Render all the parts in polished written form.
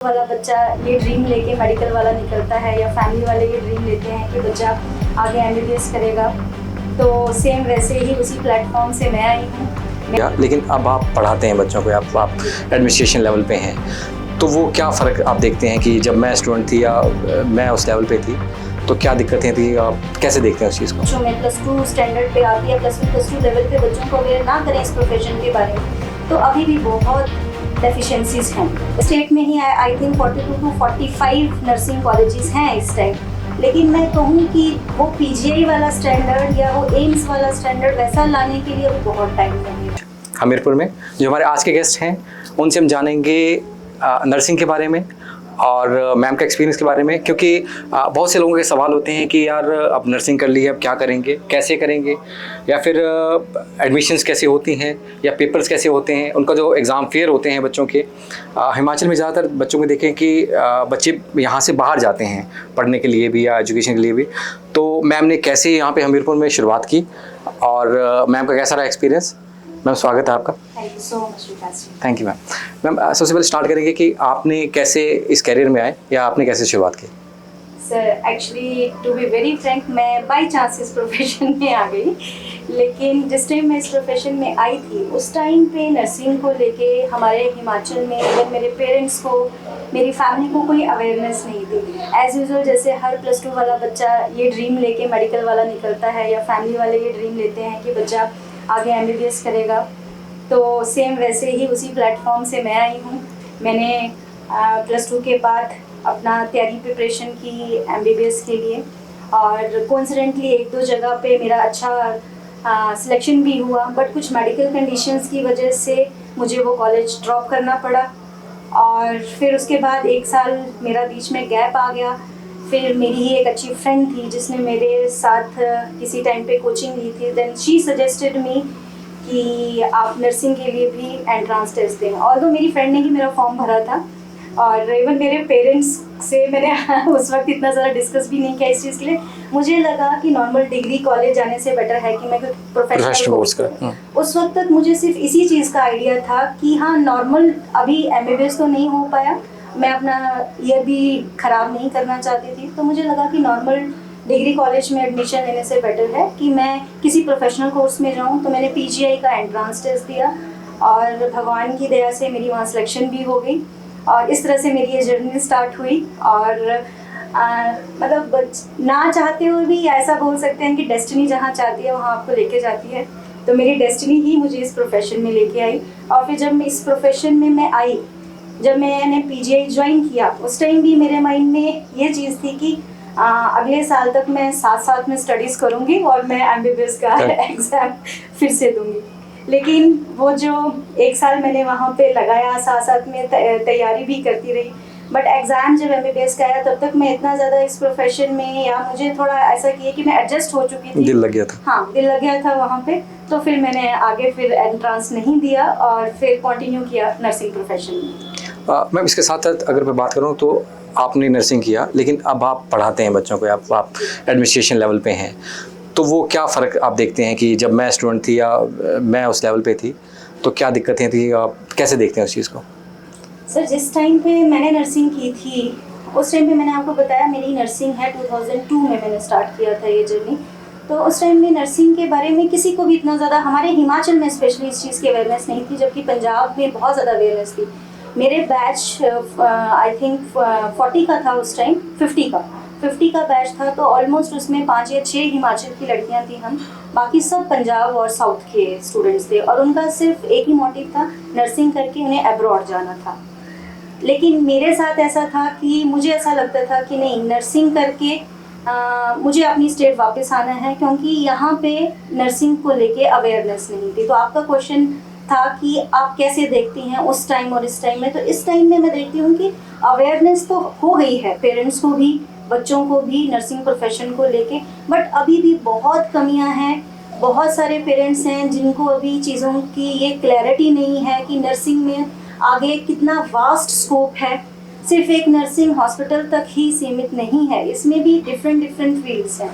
वाला बच्चा ये ड्रीम लेके मेडिकल वाला निकलता है या फैमिली वाले ये ड्रीम लेते हैं कि बच्चा आगे एमबीबीएस करेगा, तो सेम वैसे ही उसी प्लेटफॉर्म से मैं आई हूँ। लेकिन अब आप पढ़ाते हैं बच्चों को, आप एडमिनिस्ट्रेशन लेवल पे हैं, तो वो क्या फ़र्क आप देखते हैं कि जब मैं स्टूडेंट थी या मैं उस लेवल पे थी तो क्या दिक्कतें थी, आप कैसे देखते हैं उस चीज़ को? जो मैं +2 स्टैंडर्ड पे आती है, +2 लेवल पे बच्चों को अवेयर ना करें इस प्रोफेशन के बारे में, तो अभी भी बहुत डेफिशिएंसीज हैं। स्टेट में ही I think 42 to 45 nursing colleges हैं इस टाइम, लेकिन मैं कहूँ कि वो पीजीआई वाला स्टैंडर्ड या वो एम्स वाला स्टैंडर्ड वैसा लाने के लिए बहुत टाइम लगेगा। हमीरपुर में जो हमारे आज के गेस्ट हैं उनसे हम जानेंगे नर्सिंग के बारे में और मैम का एक्सपीरियंस के बारे में, क्योंकि बहुत से लोगों के सवाल होते हैं कि यार अब नर्सिंग कर ली है, अब क्या करेंगे, कैसे करेंगे, या फिर एडमिशन्स कैसे होती हैं या पेपर्स कैसे होते हैं, उनका जो एग्ज़ाम फेयर होते हैं बच्चों के। हिमाचल में ज़्यादातर बच्चों को देखें कि बच्चे यहाँ से बाहर जाते हैं पढ़ने के लिए भी या एजुकेशन के लिए भी। तो मैम ने कैसे यहाँ पे हमीरपुर में शुरुआत की और मैम का कैसा रहा एक्सपीरियंस? मैम स्वागत है आपका। Thank you so much Vikas ji. Thank you ma'am. Ma'am सबसे पहले स्टार्ट करेंगे कि आपने कैसे इस करियर में आए या आपने कैसे शुरुआत की? Sir actually to be very frank, मैं बाई चांस इस प्रोफेशन में आ गई, लेकिन जिस टाइम मैं इस प्रोफेशन में आई थी उस टाइम पे नर्सिंग को लेके हमारे हिमाचल में इवन मेरे पेरेंट्स को, मेरी फैमिली को कोई अवेयरनेस नहीं थी। एज़ यूजुअल जैसे हर +2 वाला बच्चा ये ड्रीम लेके मेडिकल वाला निकलता है या फैमिली वाले ये ड्रीम लेते हैं कि बच्चा आगे एमबीबीएस करेगा, तो सेम वैसे ही उसी प्लेटफॉर्म से मैं आई हूँ। मैंने +2 के बाद अपना तैयारी प्रिपरेशन की एमबीबीएस के लिए, और कोइंसिडेंटली 1-2 जगह पे मेरा अच्छा सिलेक्शन भी हुआ, बट कुछ मेडिकल कंडीशंस की वजह से मुझे वो कॉलेज ड्रॉप करना पड़ा। और फिर उसके बाद 1 साल मेरा बीच में गैप आ गया। फिर मेरी ही एक अच्छी फ्रेंड थी जिसने मेरे साथ किसी टाइम पे कोचिंग ली थी, देन शी सजेस्टेड मी कि आप नर्सिंग के लिए भी एंट्रेंस टेस्ट दें। ऑल्दो मेरी फ्रेंड ने ही मेरा फॉर्म भरा था, और इवन मेरे पेरेंट्स से मैंने उस वक्त इतना ज़्यादा डिस्कस भी नहीं किया इस चीज़ के लिए। मुझे लगा कि नॉर्मल डिग्री कॉलेज जाने से बेटर है कि मैं कोई प्रोफेशनल कोर्स करूँ। उस वक्त तक मुझे सिर्फ इसी चीज़ का आइडिया था कि हाँ नॉर्मल अभी एमबीबीएस तो नहीं हो पाया, मैं अपना ईयर भी ख़राब नहीं करना चाहती थी, तो मुझे लगा कि नॉर्मल डिग्री कॉलेज में एडमिशन लेने से बेटर है कि मैं किसी प्रोफेशनल कोर्स में जाऊँ। तो मैंने पीजीआई का एंट्रेंस टेस्ट दिया और भगवान की दया से मेरी वहाँ सिलेक्शन भी हो गई, और इस तरह से मेरी ये जर्नी स्टार्ट हुई। और मतलब ना चाहते हुए भी ऐसा बोल सकते हैं कि डेस्टिनी जहाँ चाहती है वहाँ आपको लेके जाती है। तो मेरी डेस्टिनी ही मुझे इस प्रोफेशन में लेके आई, और फिर जब मैं इस प्रोफेशन में मैं आई, जब मैंने पीजीआई ज्वाइन किया, उस टाइम भी मेरे माइंड में ये चीज़ थी कि अगले साल तक मैं साथ में स्टडीज़ करूँगी और मैं एमबीबीएस का एग्ज़ाम फिर से दूँगी। लेकिन वो जो 1 साल मैंने वहाँ पे लगाया, साथ में तैयारी भी करती रही, बट एग्ज़ाम जब एमबीबीएस का आया तब तक मैं इतना ज़्यादा इस प्रोफेशन में, या मुझे थोड़ा ऐसा किया कि मैं एडजस्ट हो चुकी थी, दिल लग गया था। हाँ दिल लग गया था वहाँ पे। तो फिर मैंने आगे फिर एंट्रेंस नहीं दिया और फिर कंटिन्यू किया नर्सिंग प्रोफेशन में। मैम इसके साथ साथ अगर मैं बात करूँ तो आपने नर्सिंग किया, लेकिन अब आप पढ़ाते हैं बच्चों को, आप एडमिनिस्ट्रेशन लेवल पे हैं, तो वो क्या फ़र्क आप देखते हैं कि जब मैं स्टूडेंट थी या मैं उस लेवल पे थी तो क्या दिक्कतें थी, आप कैसे देखते हैं उस चीज़ को? सर जिस टाइम पे मैंने नर्सिंग की थी उस टाइम पे मैंने आपको बताया मेरी नर्सिंग है 2002 में मैंने स्टार्ट किया था ये जर्नी। तो उस टाइम में नर्सिंग के बारे में किसी को भी इतना ज़्यादा, हमारे हिमाचल में स्पेशली इस चीज़ की अवेयरनेस नहीं थी, जबकि पंजाब में बहुत ज़्यादा अवेयरनेस थी। मेरे बैच आई थिंक 40 का था उस टाइम, 50 का बैच था, तो ऑलमोस्ट उसमें 5 या 6 हिमाचल की लड़कियां थी हम, बाकी सब पंजाब और साउथ के स्टूडेंट्स थे, और उनका सिर्फ एक ही मोटिव था, नर्सिंग करके उन्हें अब्रॉड जाना था। लेकिन मेरे साथ ऐसा था कि मुझे ऐसा लगता था कि नहीं, नर्सिंग करके मुझे अपनी स्टेट वापस आना है, क्योंकि यहाँ पे नर्सिंग को लेके अवेयरनेस नहीं थी। तो आपका क्वेश्चन था कि आप कैसे देखती हैं उस टाइम और इस टाइम में? तो इस टाइम में मैं देखती हूँ कि अवेयरनेस तो हो गई है पेरेंट्स को भी, बच्चों को भी नर्सिंग प्रोफेशन को लेके, बट अभी भी बहुत कमियां हैं। बहुत सारे पेरेंट्स हैं जिनको अभी चीज़ों की ये क्लैरिटी नहीं है कि नर्सिंग में आगे कितना वास्ट स्कोप है। सिर्फ एक नर्सिंग हॉस्पिटल तक ही सीमित नहीं है, इसमें भी डिफरेंट फील्ड्स हैं।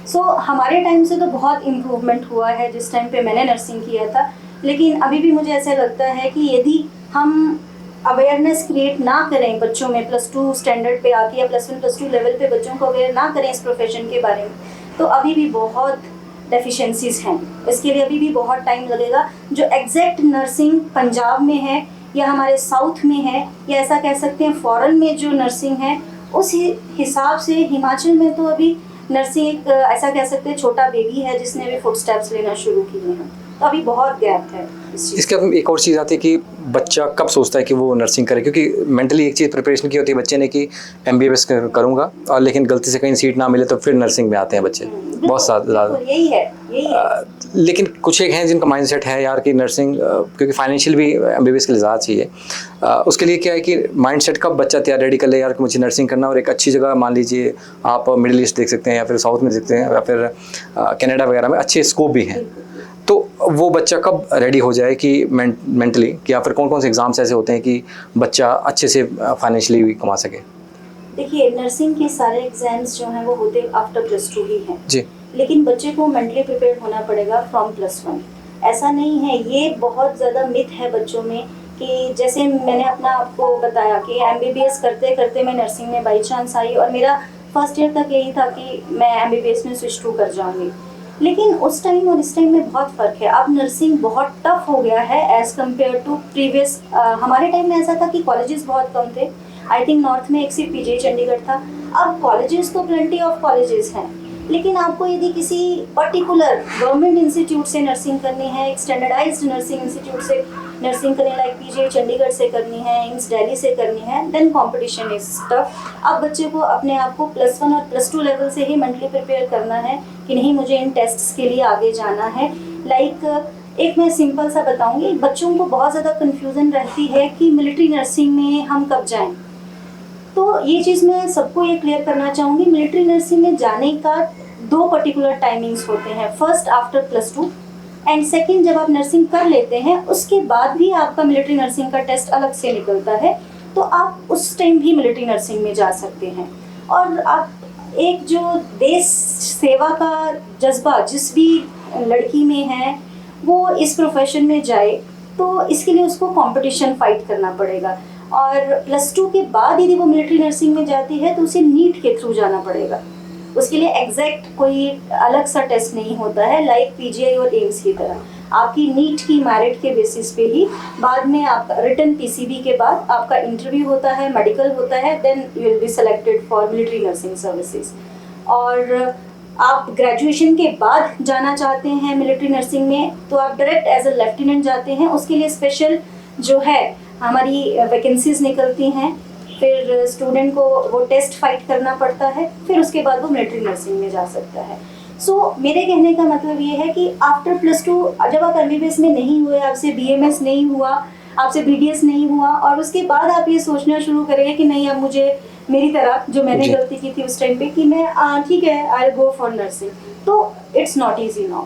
सो हमारे टाइम से तो बहुत इम्प्रूवमेंट हुआ है जिस टाइम पे मैंने नर्सिंग किया था, लेकिन अभी भी मुझे ऐसा लगता है कि यदि हम अवेयरनेस क्रिएट ना करें बच्चों में +2 स्टैंडर्ड पे आके या +1 +2 लेवल पे बच्चों को अवेयर ना करें इस प्रोफेशन के बारे में, तो अभी भी बहुत डेफिशिएंसीज हैं। इसके लिए अभी भी बहुत टाइम लगेगा। जो एग्जैक्ट नर्सिंग पंजाब में है या हमारे साउथ में है या ऐसा कह सकते हैं फॉरेन में जो नर्सिंग है, उस हिसाब से हिमाचल में तो अभी नर्सिंग एक ऐसा कह सकते हैं छोटा बेबी है जिसने अभी फुटस्टेप्स लेना शुरू किए हैं। तो अभी बहुत गैप है इस चीज़। इसके बाद एक और चीज़ आती है कि बच्चा कब सोचता है कि वो नर्सिंग करे, क्योंकि मेंटली एक चीज़ प्रिपरेशन की होती है बच्चे ने कि MBBS करूँगा, और लेकिन गलती से कहीं सीट ना मिले तो फिर नर्सिंग में आते हैं बच्चे बहुत ज़्यादा। यही है। लेकिन कुछ एक हैं जिनका माइंडसेट है यार कि नर्सिंग, क्योंकि फाइनेंशियल भी MBBS के लिए ज़्यादा चाहिए, उसके लिए क्या है कि माइंडसेट कब बच्चा तैयार रेडी कर ले यार कि मुझे नर्सिंग करना, और एक अच्छी जगह मान लीजिए आप मिडिल ईस्ट देख सकते हैं या फिर साउथ में देखते हैं या फिर कनाडा वगैरह में अच्छे स्कोप भी हैं, तो वो बच्चा कब रेडी हो जाए कि मेंटली, कि या फिर कौन कौन से एग्जाम्स ऐसे होते हैं कि बच्चा अच्छे से फाइनेंशियली भी कमा सके? देखिए, नर्सिंग के सारे एग्जाम्स जो हैं वो होते आफ्टर +2 ही हैं जी, लेकिन बच्चे को मेंटली प्रिपेयर होना पड़ेगा फ्रॉम +1। ऐसा नहीं है, ये बहुत ज़्यादा मिथ है बच्चों में कि जैसे मैंने अपना आपको बताया कि MBBS करते करते मैं नर्सिंग में बाई चांस आई और मेरा फर्स्ट ईयर तक यही था कि मैं MBBS में स्विच टू कर जाऊंगी, लेकिन उस टाइम और इस टाइम में बहुत फ़र्क है। अब नर्सिंग बहुत टफ हो गया है एज़ कम्पेयर टू प्रीवियस। हमारे टाइम में ऐसा था कि कॉलेजेस बहुत कम थे। आई थिंक नॉर्थ में एक सिर्फ PGI चंडीगढ़ था। अब कॉलेजेस तो प्लेंटी ऑफ कॉलेजेस हैं, लेकिन आपको यदि किसी पर्टिकुलर गवर्नमेंट इंस्टीट्यूट से नर्सिंग करनी है, एक स्टैंडर्डाइज्ड नर्सिंग इंस्टीट्यूट से नर्सिंग करनी, लाइक PGI चंडीगढ़ से करनी है, एम्स दिल्ली से करनी है, देन कंपटीशन इज टफ। अब बच्चे को अपने आप को +1 और +2 लेवल से ही मेंटली प्रिपेयर करना है कि नहीं, मुझे इन टेस्ट्स के लिए आगे जाना है। एक मैं सिंपल सा बताऊंगी, बच्चों को बहुत ज़्यादा कन्फ्यूज़न रहती है कि मिलिट्री नर्सिंग में हम कब जाएं। तो ये चीज़ मैं सबको ये क्लियर करना चाहूँगी, मिलिट्री नर्सिंग में जाने का 2 पर्टिकुलर टाइमिंग्स होते हैं। फर्स्ट आफ्टर +2 एंड सेकंड जब आप नर्सिंग कर लेते हैं उसके बाद भी आपका मिलिट्री नर्सिंग का टेस्ट अलग से निकलता है, तो आप उस टाइम भी मिलिट्री नर्सिंग में जा सकते हैं। और आप एक जो देश सेवा का जज्बा जिस भी लड़की में है वो इस प्रोफेशन में जाए, तो इसके लिए उसको कंपटीशन फाइट करना पड़ेगा। और +2 के बाद यदि वो मिलिट्री नर्सिंग में जाती है तो उसे नीट के थ्रू जाना पड़ेगा। उसके लिए एग्जैक्ट कोई अलग सा टेस्ट नहीं होता है, लाइक PGI और एम्स की तरह। आपकी नीट की मेरिट के बेसिस पे ही बाद में आपका रिटन PCB के बाद आपका इंटरव्यू होता है, मेडिकल होता है, then you will be selected for military nursing services. और आप ग्रेजुएशन के बाद जाना चाहते हैं मिलिट्री नर्सिंग में तो आप डायरेक्ट एज अ लेफ्टिनेंट जाते हैं। उसके लिए स्पेशल जो है हमारी वैकेंसीज निकलती हैं, फिर स्टूडेंट को वो टेस्ट फाइट करना पड़ता है, फिर उसके बाद वो मिलिट्री नर्सिंग में जा सकता है। सो मेरे कहने का मतलब ये है कि आफ्टर +2 जब आप MBBS में नहीं हुए, आपसे BMS नहीं हुआ, आपसे BDS नहीं हुआ, और उसके बाद आप ये सोचना शुरू करेंगे कि नहीं, अब मुझे मेरी तरह जो मैंने गलती की थी उस टाइम पे कि मैं ठीक है I will go for nursing, तो इट्स नॉट ईजी नाउ।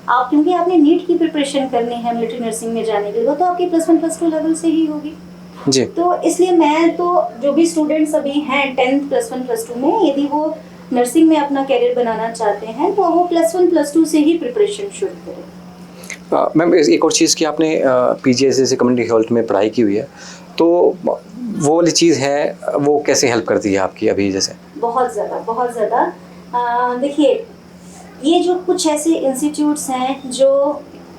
आप क्योंकि आपने नीट की प्रिपरेशन करनी है मिलिट्री नर्सिंग में जाने के लिए, वो तो आपकी +1 +2 लेवल से ही होगी जी। तो इसलिए मैं तो जो भी स्टूडेंट्स अभी हैं 10th +1 +2 में, यदि वो नर्सिंग में अपना कैरियर बनाना चाहते हैं तो वो +1 +2 से ही प्रिपरेशन शुरू करें। मैम एक और चीज़ कि आपने PGI से कम्युनिटी हेल्थ में पढ़ाई की हुई है, तो वो वाली चीज़ है वो कैसे हेल्प करती है आपकी अभी जैसे? बहुत ज़्यादा। देखिए, ये जो कुछ ऐसे इंस्टीट्यूट्स हैं जो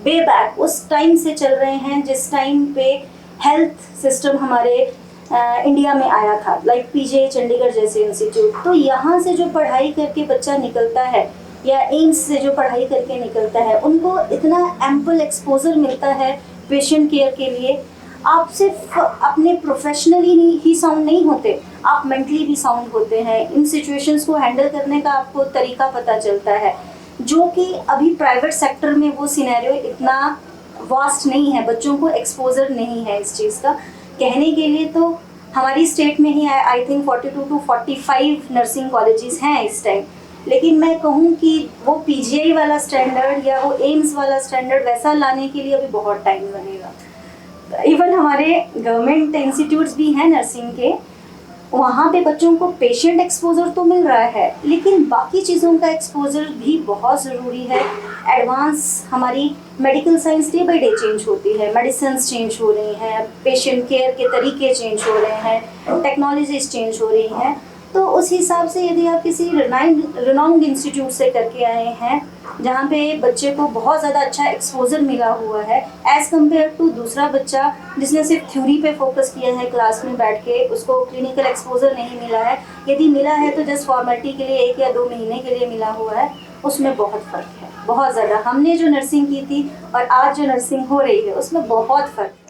वे बैक उस टाइम से चल रहे हैं जिस टाइम पे हेल्थ सिस्टम हमारे इंडिया में आया था, लाइक PGI चंडीगढ़ जैसे इंस्टीट्यूट। तो यहाँ से जो पढ़ाई करके बच्चा निकलता है या एम्स से जो पढ़ाई करके निकलता है, उनको इतना एम्पल एक्सपोजर मिलता है पेशेंट केयर के लिए। आप सिर्फ अपने प्रोफेशनली ही साउंड नहीं होते, आप मेंटली भी साउंड होते हैं। इन सिचुएशंस को हैंडल करने का आपको तरीका पता चलता है, जो कि अभी प्राइवेट सेक्टर में वो सिनेरियो इतना वास्ट नहीं है, बच्चों को एक्सपोजर नहीं है इस चीज़ का। कहने के लिए तो हमारी स्टेट में ही I think 42 to 45 nursing colleges हैं इस टाइम, लेकिन मैं कहूँ कि वो PGI वाला स्टैंडर्ड या वो एम्स वाला स्टैंडर्ड वैसा लाने के लिए अभी बहुत टाइम लगेगा। इवन हमारे गवर्नमेंट इंस्टीट्यूट्स भी हैं नर्सिंग के, वहाँ पे बच्चों को पेशेंट एक्सपोजर तो मिल रहा है, लेकिन बाकी चीज़ों का एक्सपोजर भी बहुत ज़रूरी है। एडवांस हमारी medical science day by day change होती है, मेडिसिन चेंज हो रही हैं, पेशेंट केयर के तरीके चेंज हो रहे हैं, टेक्नोलॉजीज चेंज हो रही हैं। तो उस हिसाब से यदि आप किसी रिनाउंड इंस्टीट्यूट से करके आए हैं जहाँ पे बच्चे को बहुत ज़्यादा अच्छा एक्सपोजर मिला हुआ है एज़ कम्पेयर टू दूसरा बच्चा जिसने सिर्फ थ्योरी पे फोकस किया है क्लास में बैठ के, उसको क्लिनिकल एक्सपोजर नहीं मिला है, यदि मिला है तो जस्ट फॉर्मेलिटी के लिए 1 या 2 महीने के लिए मिला हुआ है, उसमें बहुत फ़र्क है, बहुत ज़्यादा। हमने जो नर्सिंग की थी और आज जो नर्सिंग हो रही है उसमें बहुत फ़र्क है।